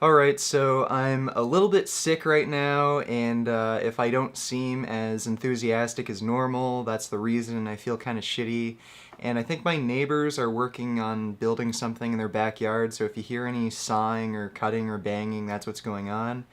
Alright, so I'm a little bit sick right now, and if I don't seem as enthusiastic as normal, that's the reason. I feel kind of shitty. And I think my neighbors are working on building something in their backyard, so if you hear any sawing or cutting or banging, that's what's going on.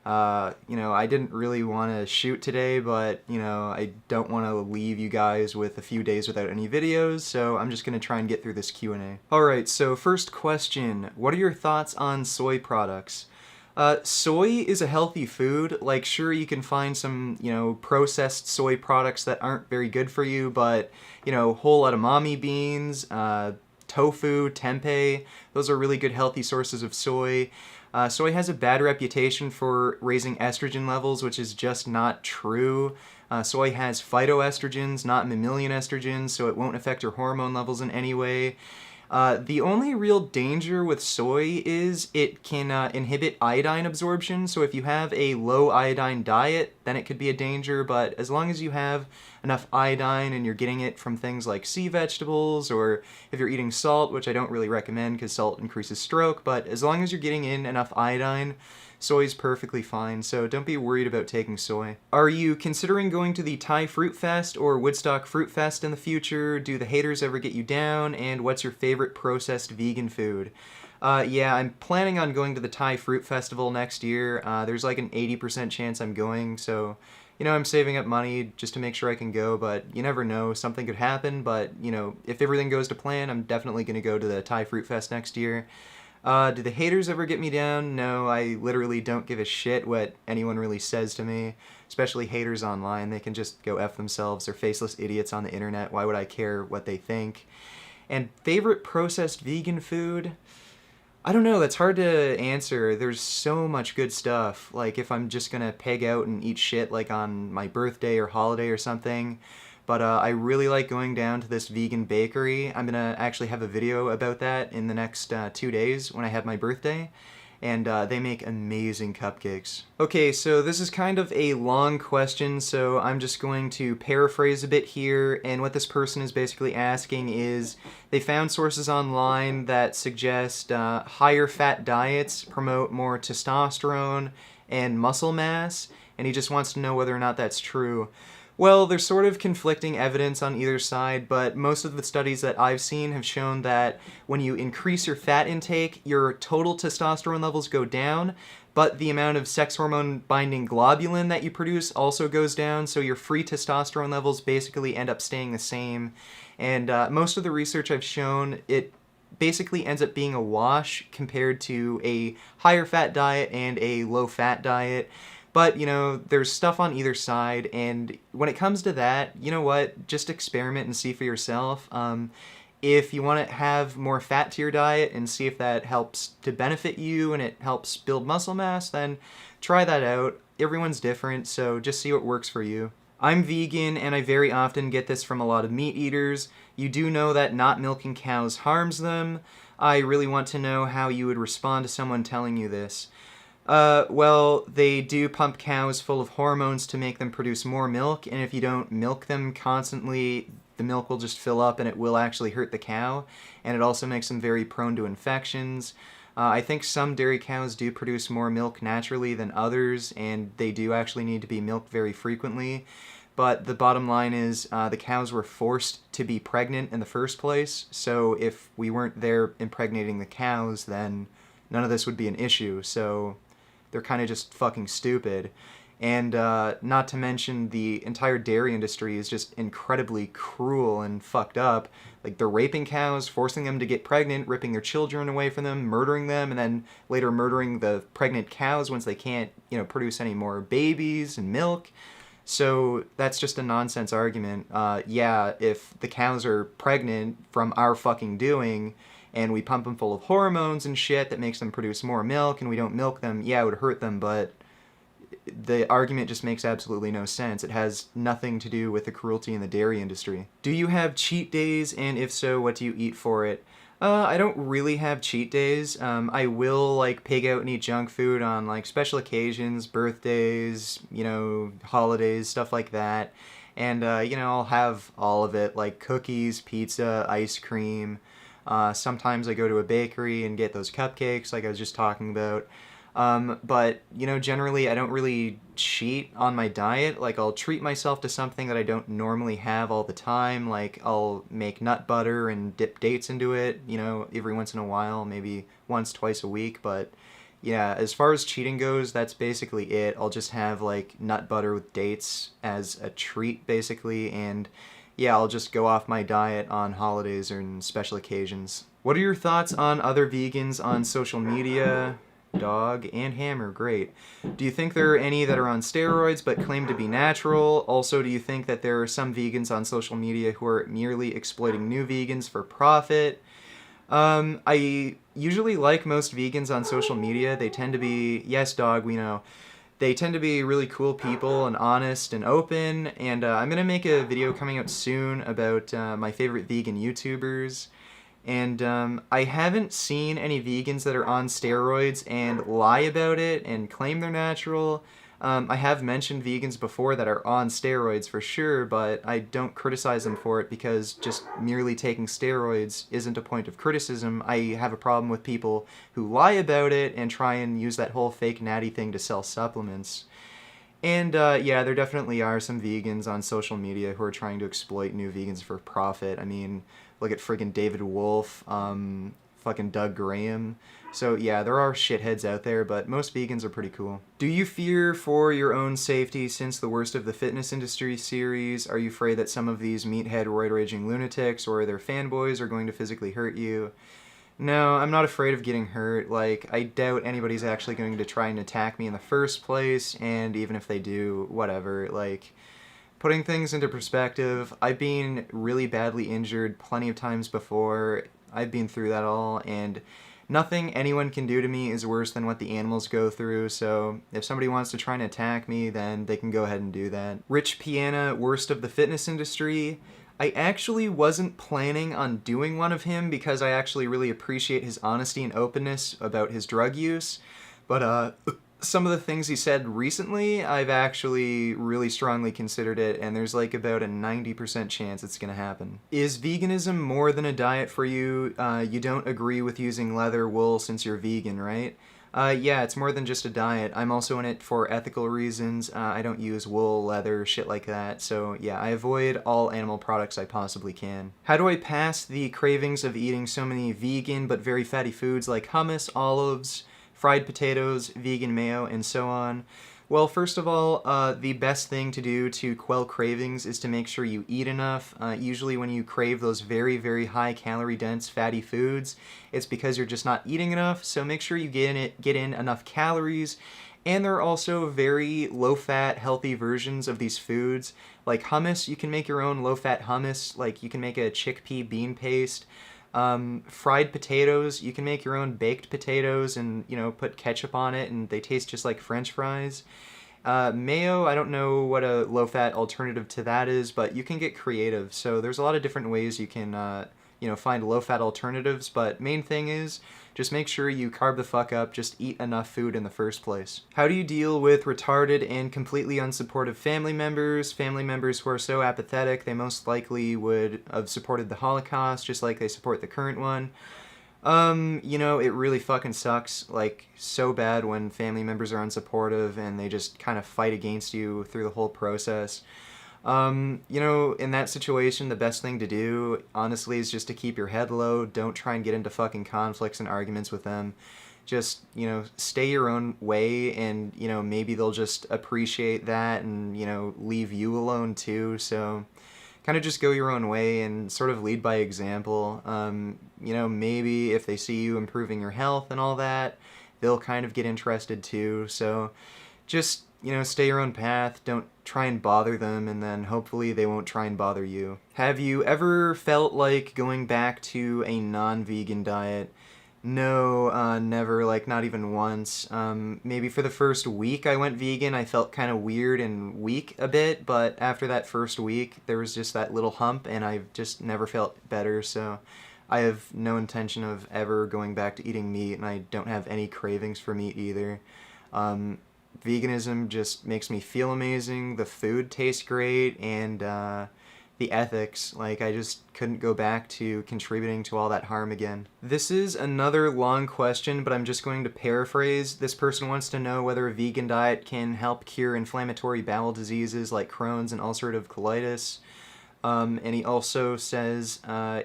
I didn't really want to shoot today, but, I don't want to leave you guys with a few days without any videos, so I'm just going to try and get through this Q&A. Alright, so first question, what are your thoughts on soy products? Soy is a healthy food. Like, sure, you can find some, processed soy products that aren't very good for you, but, whole edamame beans, tofu, tempeh, those are really good healthy sources of soy. Soy has a bad reputation for raising estrogen levels, which is just not true. Soy has phytoestrogens, not mammalian estrogens, so it won't affect your hormone levels in any way. The only real danger with soy is it can inhibit iodine absorption, so if you have a low iodine diet, then it could be a danger, but as long as you have enough iodine and you're getting it from things like sea vegetables, or if you're eating salt, which I don't really recommend because salt increases stroke, but as long as you're getting in enough iodine, soy is perfectly fine, so don't be worried about taking soy. Are you considering going to the Thai Fruit Fest or Woodstock Fruit Fest in the future? Do the haters ever get you down? And what's your favorite processed vegan food? Yeah, I'm planning on going to the Thai Fruit Festival next year. There's like an 80% chance I'm going, so, I'm saving up money just to make sure I can go, but you never know, something could happen, but, if everything goes to plan, I'm definitely going to go to the Thai Fruit Fest next year. Do the haters ever get me down? No, I literally don't give a shit what anyone really says to me, especially haters online. They can just go F themselves. They're faceless idiots on the internet. Why would I care what they think? And favorite processed vegan food? I don't know, that's hard to answer. There's so much good stuff. Like, if I'm just gonna peg out and eat shit, like on my birthday or holiday or something. But I really like going down to this vegan bakery. I'm gonna actually have a video about that in the next 2 days when I have my birthday. And they make amazing cupcakes. Okay, so this is kind of a long question, so I'm just going to paraphrase a bit here. And what this person is basically asking is, they found sources online that suggest higher fat diets promote more testosterone and muscle mass, and he just wants to know whether or not that's true. Well, there's sort of conflicting evidence on either side, but most of the studies that I've seen have shown that when you increase your fat intake, your total testosterone levels go down, but the amount of sex hormone binding globulin that you produce also goes down, so your free testosterone levels basically end up staying the same. And most of the research I've shown, it basically ends up being a wash compared to a higher fat diet and a low fat diet. But, there's stuff on either side, and when it comes to that, you know what? Just experiment and see for yourself. If you want to have more fat to your diet and see if that helps to benefit you and it helps build muscle mass, then try that out. Everyone's different, so just see what works for you. I'm vegan, and I very often get this from a lot of meat eaters. You do know that not milking cows harms them. I really want to know how you would respond to someone telling you this. Well, they do pump cows full of hormones to make them produce more milk, and if you don't milk them constantly, the milk will just fill up and it will actually hurt the cow, and it also makes them very prone to infections. I think some dairy cows do produce more milk naturally than others, and they do actually need to be milked very frequently. But the bottom line is the cows were forced to be pregnant in the first place, so if we weren't there impregnating the cows, then none of this would be an issue, so they're kind of just fucking stupid. And not to mention the entire dairy industry is just incredibly cruel and fucked up. Like, they're raping cows, forcing them to get pregnant, ripping their children away from them, murdering them, and then later murdering the pregnant cows once they can't, produce any more babies and milk. So that's just a nonsense argument. Yeah, if the cows are pregnant from our fucking doing, and we pump them full of hormones and shit that makes them produce more milk, and we don't milk them, yeah, it would hurt them, but the argument just makes absolutely no sense. It has nothing to do with the cruelty in the dairy industry. Do you have cheat days, and if so, what do you eat for it? I don't really have cheat days. I will, pig out and eat junk food on, special occasions, birthdays, holidays, stuff like that. And, I'll have all of it, like cookies, pizza, ice cream. Sometimes I go to a bakery and get those cupcakes like I was just talking about. But, generally I don't really cheat on my diet. Like, I'll treat myself to something that I don't normally have all the time. Like, I'll make nut butter and dip dates into it, every once in a while, maybe once, twice a week. But yeah, as far as cheating goes, that's basically it. I'll just have like nut butter with dates as a treat, basically, and yeah, I'll just go off my diet on holidays or in special occasions. What are your thoughts on other vegans on social media? Dog and Hammer, great. Do you think there are any that are on steroids but claim to be natural? Also, do you think that there are some vegans on social media who are merely exploiting new vegans for profit? I usually like most vegans on social media. They tend to be, yes, dog, we know. They tend to be really cool people and honest and open. And I'm going to make a video coming out soon about my favorite vegan YouTubers. And I haven't seen any vegans that are on steroids and lie about it and claim they're natural. I have mentioned vegans before that are on steroids for sure, but I don't criticize them for it because just merely taking steroids isn't a point of criticism. I have a problem with people who lie about it and try and use that whole fake natty thing to sell supplements. And yeah, there definitely are some vegans on social media who are trying to exploit new vegans for profit. I mean, look at friggin' David Wolf, fucking Doug Graham. So yeah, there are shitheads out there, but most vegans are pretty cool. Do you fear for your own safety since the Worst of the Fitness Industry series? Are you afraid that some of these meathead roid-raging lunatics or their fanboys are going to physically hurt you? No, I'm not afraid of getting hurt. Like, I doubt anybody's actually going to try and attack me in the first place, and even if they do, whatever. Like, putting things into perspective, I've been really badly injured plenty of times before. I've been through that all, and nothing anyone can do to me is worse than what the animals go through, so if somebody wants to try and attack me, then they can go ahead and do that. Rich Piana, Worst of the Fitness Industry. I actually wasn't planning on doing one of him because I actually really appreciate his honesty and openness about his drug use, but some of the things he said recently, I've actually really strongly considered it, and there's like about a 90% chance it's gonna happen. Is veganism more than a diet for you? You don't agree with using leather wool since you're vegan, right? Yeah, it's more than just a diet. I'm also in it for ethical reasons. I don't use wool, leather, shit like that. So yeah, I avoid all animal products I possibly can. How do I pass the cravings of eating so many vegan but very fatty foods like hummus, olives, fried potatoes, vegan mayo, and so on? Well, first of all, the best thing to do to quell cravings is to make sure you eat enough. Usually when you crave those very, very high calorie dense fatty foods, it's because you're just not eating enough, so make sure you get in enough calories. And there are also very low-fat, healthy versions of these foods. Like hummus, you can make your own low-fat hummus. Like, you can make a chickpea bean paste. Fried potatoes, you can make your own baked potatoes and, put ketchup on it and they taste just like French fries. Mayo, I don't know what a low-fat alternative to that is, but you can get creative. So there's a lot of different ways you can, find low-fat alternatives, but main thing is just make sure you carb the fuck up, just eat enough food in the first place. How do you deal with retarded and completely unsupportive family members who are so apathetic they most likely would have supported the Holocaust just like they support the current one? It really fucking sucks, like, so bad when family members are unsupportive and they just kind of fight against you through the whole process. In that situation, the best thing to do, honestly, is just to keep your head low. Don't try and get into fucking conflicts and arguments with them. Just, stay your own way and, maybe they'll just appreciate that and, leave you alone too. So kind of just go your own way and sort of lead by example. Maybe if they see you improving your health and all that, they'll kind of get interested too. So just, stay your own path, don't try and bother them, and then hopefully they won't try and bother you. Have you ever felt like going back to a non-vegan diet? No, never, like not even once. Maybe for the first week I went vegan, I felt kind of weird and weak a bit, but after that first week, there was just that little hump, and I've just never felt better, so I have no intention of ever going back to eating meat, and I don't have any cravings for meat either. Veganism just makes me feel amazing, the food tastes great, and the ethics. Like, I just couldn't go back to contributing to all that harm again. This is another long question, but I'm just going to paraphrase. This person wants to know whether a vegan diet can help cure inflammatory bowel diseases like Crohn's and ulcerative colitis. And he also says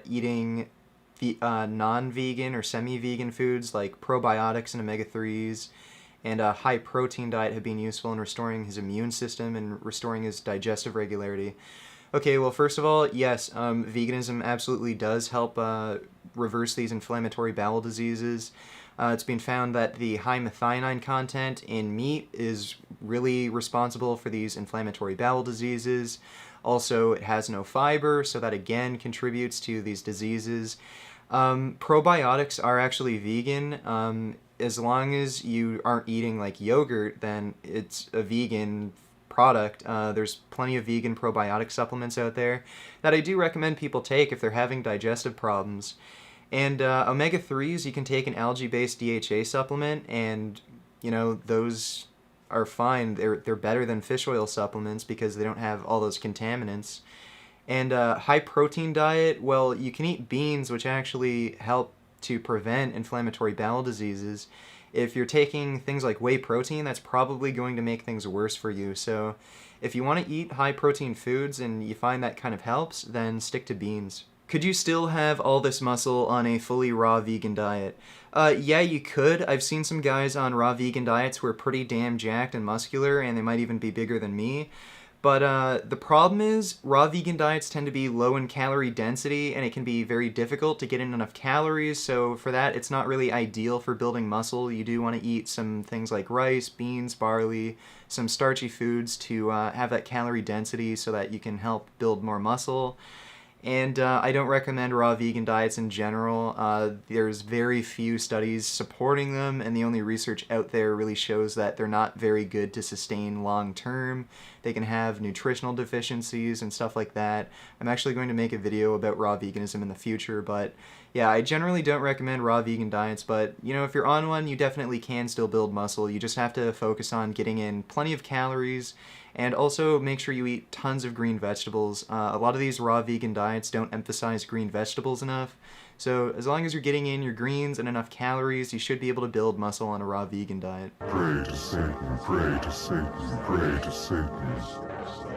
eating the non-vegan or semi-vegan foods like probiotics and omega-3s and a high-protein diet have been useful in restoring his immune system and restoring his digestive regularity. Okay, well, first of all, yes, veganism absolutely does help reverse these inflammatory bowel diseases. It's been found that the high methionine content in meat is really responsible for these inflammatory bowel diseases. Also, it has no fiber, so that again contributes to these diseases. Probiotics are actually vegan. As long as you aren't eating like yogurt, then it's a vegan product. There's plenty of vegan probiotic supplements out there that I do recommend people take if they're having digestive problems. And omega-3s, you can take an algae-based DHA supplement, and you know those are fine. They're better than fish oil supplements because they don't have all those contaminants. And high protein diet, well, you can eat beans, which actually help to prevent inflammatory bowel diseases. If you're taking things like whey protein, that's probably going to make things worse for you. So if you want to eat high protein foods and you find that kind of helps, then stick to beans. Could you still have all this muscle on a fully raw vegan diet? Yeah, you could. I've seen some guys on raw vegan diets who are pretty damn jacked and muscular, and they might even be bigger than me. But the problem is, raw vegan diets tend to be low in calorie density, and it can be very difficult to get in enough calories, so for that, it's not really ideal for building muscle. You do want to eat some things like rice, beans, barley, some starchy foods to have that calorie density so that you can help build more muscle. And I don't recommend raw vegan diets in general. There's very few studies supporting them, and the only research out there really shows that they're not very good to sustain long term. They can have nutritional deficiencies and stuff like that. I'm actually going to make a video about raw veganism in the future, but yeah, I generally don't recommend raw vegan diets, but you know, if you're on one, you definitely can still build muscle. You just have to focus on getting in plenty of calories, and also make sure you eat tons of green vegetables. A lot of these raw vegan diets don't emphasize green vegetables enough, so as long as you're getting in your greens and enough calories, you should be able to build muscle on a raw vegan diet. Pray to Satan, pray to Satan, pray to Satan.